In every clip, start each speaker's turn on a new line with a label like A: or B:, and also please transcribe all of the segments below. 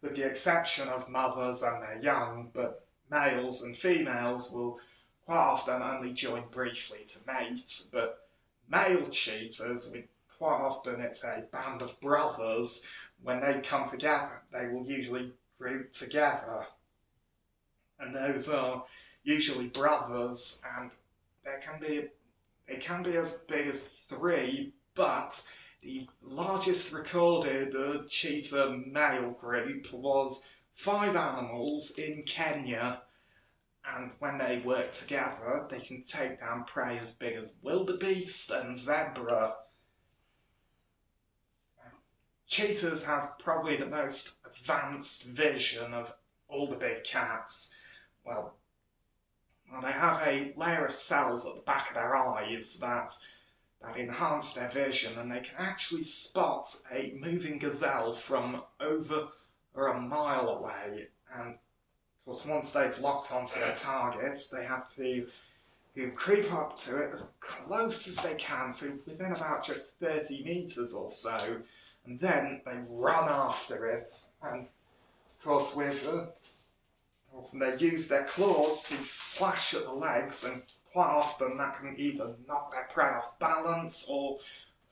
A: with the exception of mothers and their young, but males and females will quite often only join briefly to mate, but male cheetahs, quite often it's a band of brothers. When they come together, they will usually group together, and those are usually brothers, and there can be it can be as big as three, but the largest recorded cheetah male group was 5 animals in Kenya, and when they work together, they can take down prey as big as wildebeest and zebra. Cheetahs have probably the most advanced vision of all the big cats. Well, they have a layer of cells at the back of their eyes that enhance their vision, and they can actually spot a moving gazelle from over or a mile away. And of course, once they've locked onto their target, they have to creep up to it as close as they can, to within about just 30 meters or so, and then they run after it. And of course, they use their claws to slash at the legs, and quite often that can either knock their prey off balance or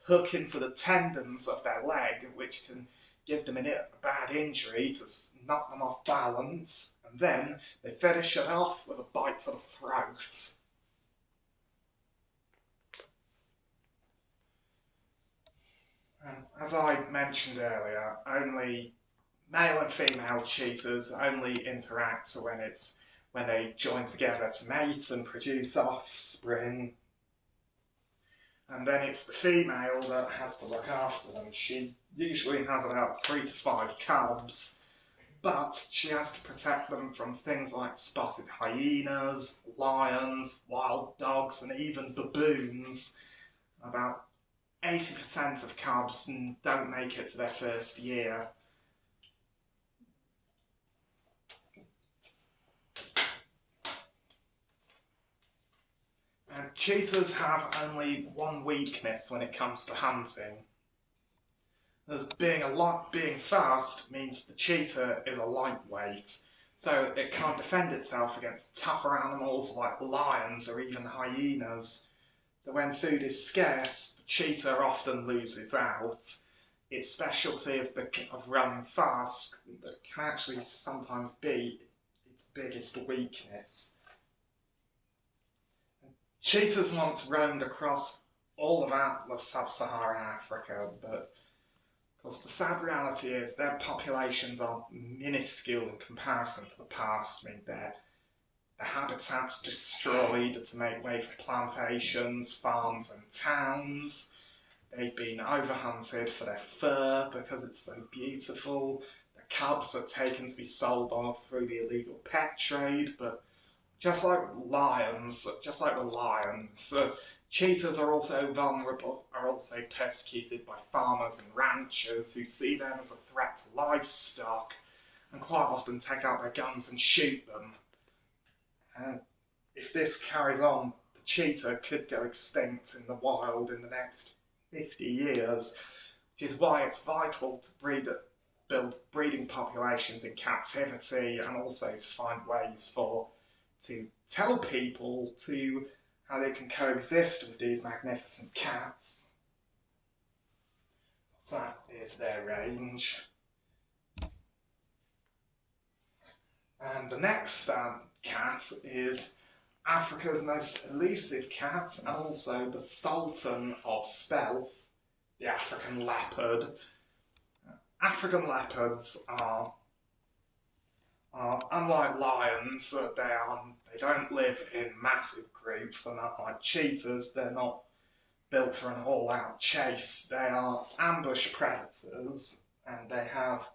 A: hook into the tendons of their leg, which can give them a bad injury to knock them off balance, and then they finish it off with a bite to the throat. And as I mentioned earlier, only male and female cheetahs only interact when they join together to mate and produce offspring. And then it's the female that has to look after them. She usually has about 3 to 5 cubs, but she has to protect them from things like spotted hyenas, lions, wild dogs, and even baboons. About 80% of cubs don't make it to their first year. And cheetahs have only one weakness when it comes to hunting. As being fast means the cheetah is a lightweight, so it can't defend itself against tougher animals like lions or even hyenas. So when food is scarce, the cheetah often loses out. Its specialty of running fast that can actually sometimes be its biggest weakness. Cheetahs once roamed across all of sub-Saharan Africa, but of course the sad reality is their populations are minuscule in comparison to the past. I mean, their habitats destroyed to make way for plantations, farms and towns. They've been overhunted for their fur because it's so beautiful. The cubs are taken to be sold off through the illegal pet trade, but just like the lions, cheetahs are also persecuted by farmers and ranchers who see them as a threat to livestock and quite often take out their guns and shoot them. If this carries on, the cheetah could go extinct in the wild in the next 50 years, which is why it's vital to build breeding populations in captivity, and also to find ways to tell people how they can coexist with these magnificent cats. So that is their range. And the next cat is Africa's most elusive cat, and also the sultan of stealth, the African leopard. African leopards are unlike lions. They don't live in massive groups, and unlike cheetahs, they're not built for an all-out chase. They are ambush predators, and they have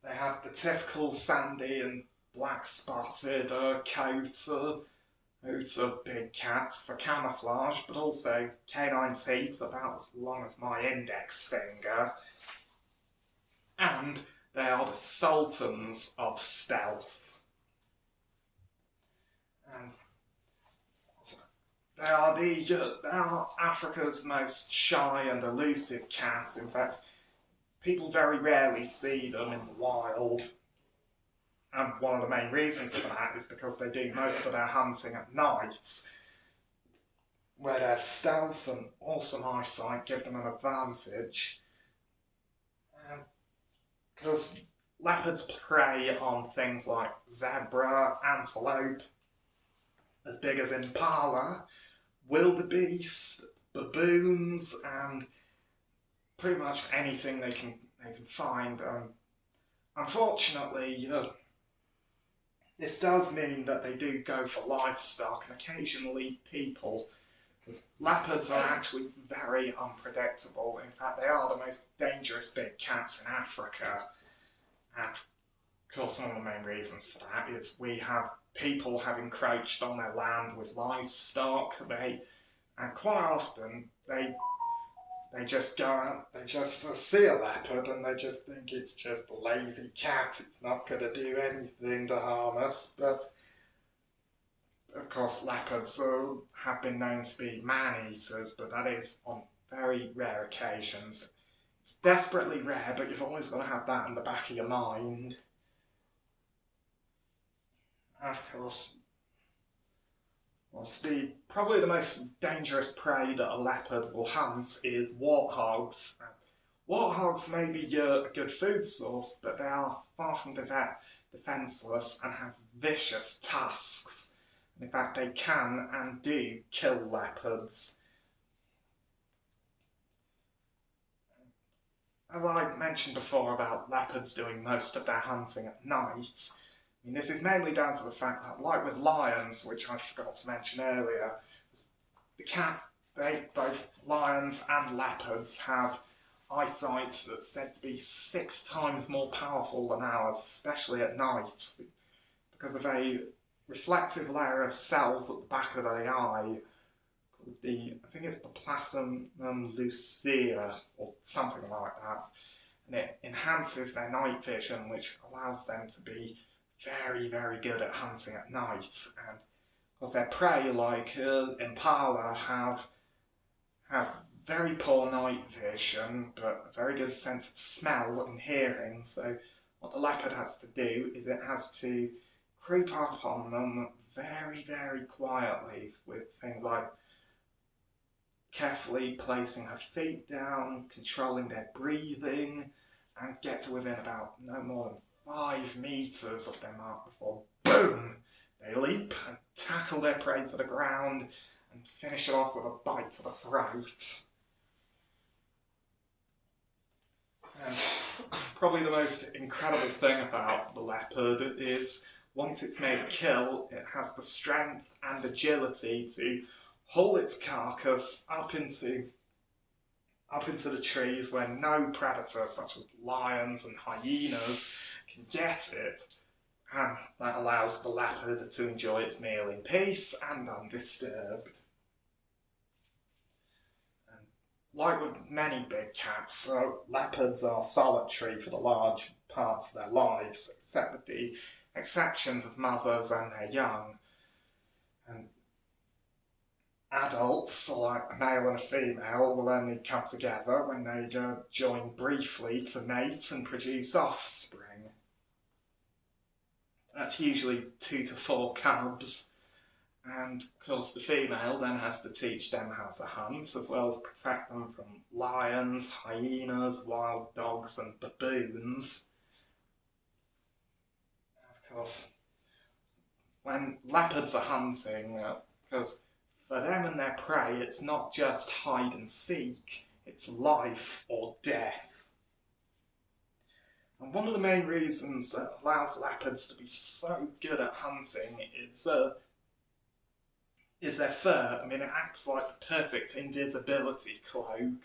A: the typical sandy and black spotted coats of big cats for camouflage, but also canine teeth about as long as my index finger. And they are the sultans of stealth. And they are Africa's most shy and elusive cats. In fact, people very rarely see them in the wild. And one of the main reasons for that is because they do most of their hunting at night, where their stealth and awesome eyesight give them an advantage. Because leopards prey on things like zebra, antelope, as big as impala, wildebeest, baboons, and pretty much anything they can find. Unfortunately, this does mean that they do go for livestock and occasionally people, because leopards are actually very unpredictable. In fact, they are the most dangerous big cats in Africa. And of course, one of the main reasons for that is we have people have encroached on their land with livestock. And quite often they just go out, they just see a leopard and they just think it's just a lazy cat, it's not going to do anything to harm us. But of course leopards have been known to be man-eaters, but that is on very rare occasions. It's desperately rare, but you've always got to have that in the back of your mind. And of course, probably the most dangerous prey that a leopard will hunt is warthogs. Warthogs may be a good food source, but they are far from defenceless and have vicious tusks. In fact, they can and do kill leopards. As I mentioned before about leopards doing most of their hunting at night, this is mainly down to the fact that, like with lions, which I forgot to mention earlier, both lions and leopards have eyesight that's said to be 6 times more powerful than ours, especially at night, because of a reflective layer of cells at the back of the eye called I think it's the plasma lucea or something like that, and it enhances their night vision, which allows them to be very, very good at hunting at night. And because their prey, like impala, have very poor night vision, but a very good sense of smell and hearing. So what the leopard has to do is it has to creep up on them very, very quietly with things like carefully placing her feet down, controlling their breathing, and get to within about no more than 5 meters of their mark before, boom, they leap and tackle their prey to the ground and finish it off with a bite to the throat. And probably the most incredible thing about the leopard is once it's made a kill, it has the strength and agility to haul its carcass up into the trees where no predator such as lions and hyenas can get it, and that allows the leopard to enjoy its meal in peace and undisturbed. And like with many big cats, leopards are solitary for the large parts of their lives, except with the exceptions of mothers and their young. And adults, like a male and a female, will only come together when they join briefly to mate and produce offspring. That's usually 2 to 4 cubs, and of course the female then has to teach them how to hunt, as well as protect them from lions, hyenas, wild dogs and baboons. Of course, when leopards are hunting, because for them and their prey it's not just hide and seek, it's life or death. And one of the main reasons that allows leopards to be so good at hunting is their fur. It acts like the perfect invisibility cloak, and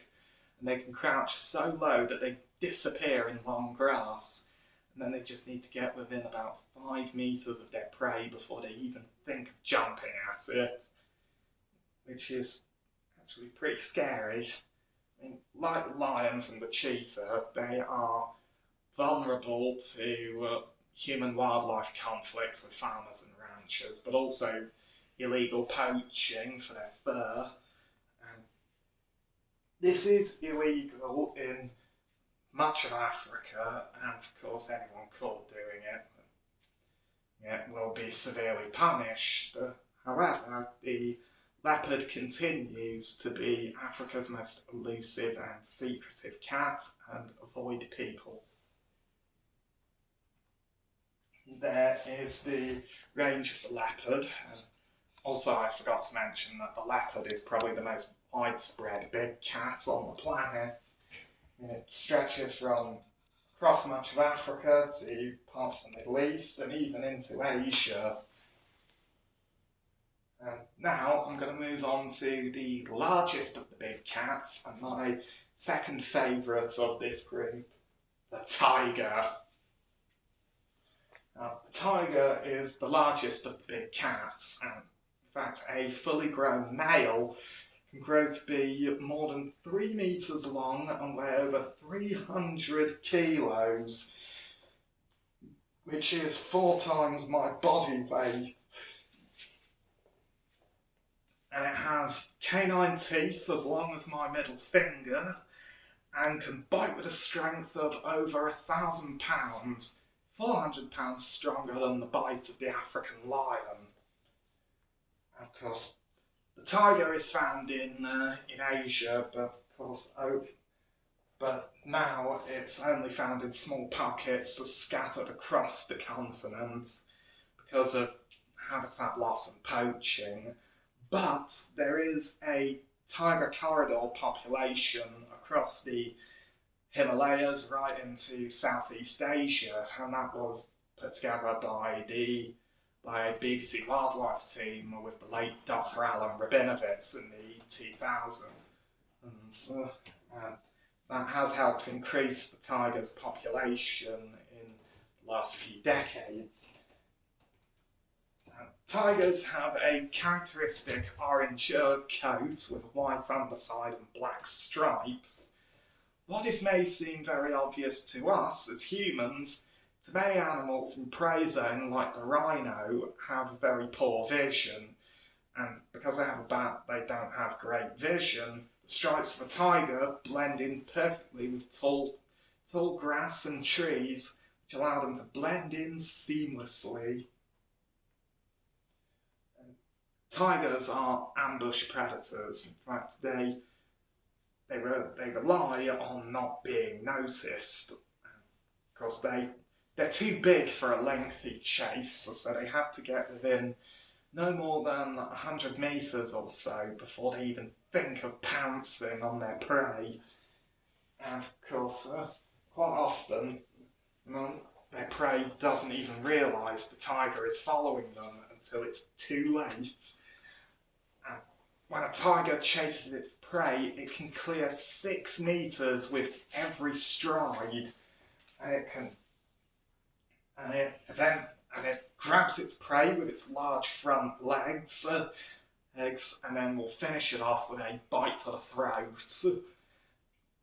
A: they can crouch so low that they disappear in long grass, and then they just need to get within about 5 meters of their prey before they even think of jumping at it, which is actually pretty scary. Like lions and the cheetah, they are vulnerable to human-wildlife conflicts with farmers and ranchers, but also illegal poaching for their fur. And this is illegal in much of Africa, and of course anyone caught doing it will be severely punished. However, the leopard continues to be Africa's most elusive and secretive cat and avoid people. There is the range of the leopard. Also, I forgot to mention that the leopard is probably the most widespread big cat on the planet. It stretches from across much of Africa to parts of the Middle East and even into Asia. And now I'm going to move on to the largest of the big cats and my second favourite of this group, the tiger. The tiger is the largest of the big cats, and in fact a fully grown male can grow to be more than 3 meters long and weigh over 300 kilos, which is 4 times my body weight. And it has canine teeth as long as my middle finger and can bite with a strength of over 1,000 pounds, 400 pounds stronger than the bite of the African lion. And of course, the tiger is found in Asia, but now it's only found in small pockets scattered across the continent because of habitat loss and poaching. But there is a tiger corridor population across the Himalayas right into Southeast Asia, and that was put together by a BBC wildlife team with the late Dr. Alan Rabinovitz in the 2000s. That has helped increase the tiger's population in the last few decades. Tigers have a characteristic orange coat with a white underside and black stripes. While this may seem very obvious to us as humans, to many animals in prey zone like the rhino have very poor vision, and because they don't have great vision, the stripes of a tiger blend in perfectly with tall grass and trees, which allow them to blend in seamlessly. Tigers are ambush predators. In fact, they rely on not being noticed. Of course, they're too big for a lengthy chase, so they have to get within no more than 100 meters or so before they even think of pouncing on their prey. And of course, quite often, their prey doesn't even realise the tiger is following them until it's too late. And when a tiger chases its prey, it can clear 6 meters with every stride, and it grabs its prey with its large front legs, and then will finish it off with a bite to the throat.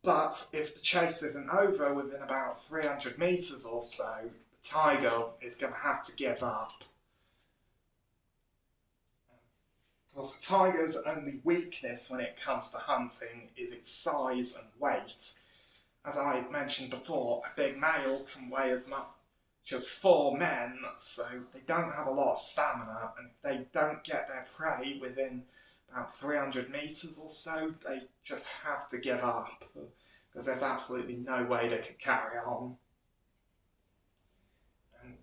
A: But if the chase isn't over within about 300 meters or so, the tiger is going to have to give up. Of course, the tiger's only weakness when it comes to hunting is its size and weight. As I mentioned before, a big male can weigh as much as 4 men, so they don't have a lot of stamina, and if they don't get their prey within about 300 meters or so, they just have to give up, because there's absolutely no way they could carry on. And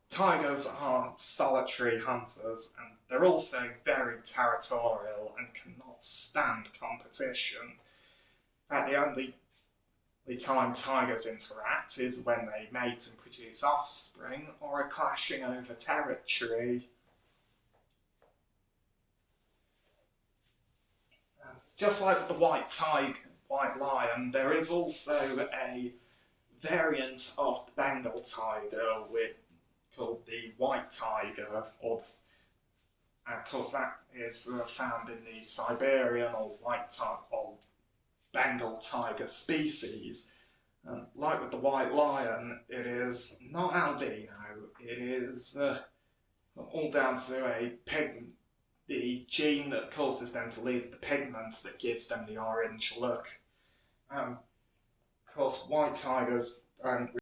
A: tigers are solitary hunters, and they're also very territorial and cannot stand competition. In fact, the only time tigers interact is when they mate and produce offspring or are clashing over territory. Just like with the white lion, there is also a variant of the Bengal tiger called the white tiger, and of course that is found in the Siberian or Bengal tiger species. Like with the white lion, it is not albino, it is all down to the gene that causes them to lose the pigment that gives them the orange look. Of Of course, white tigers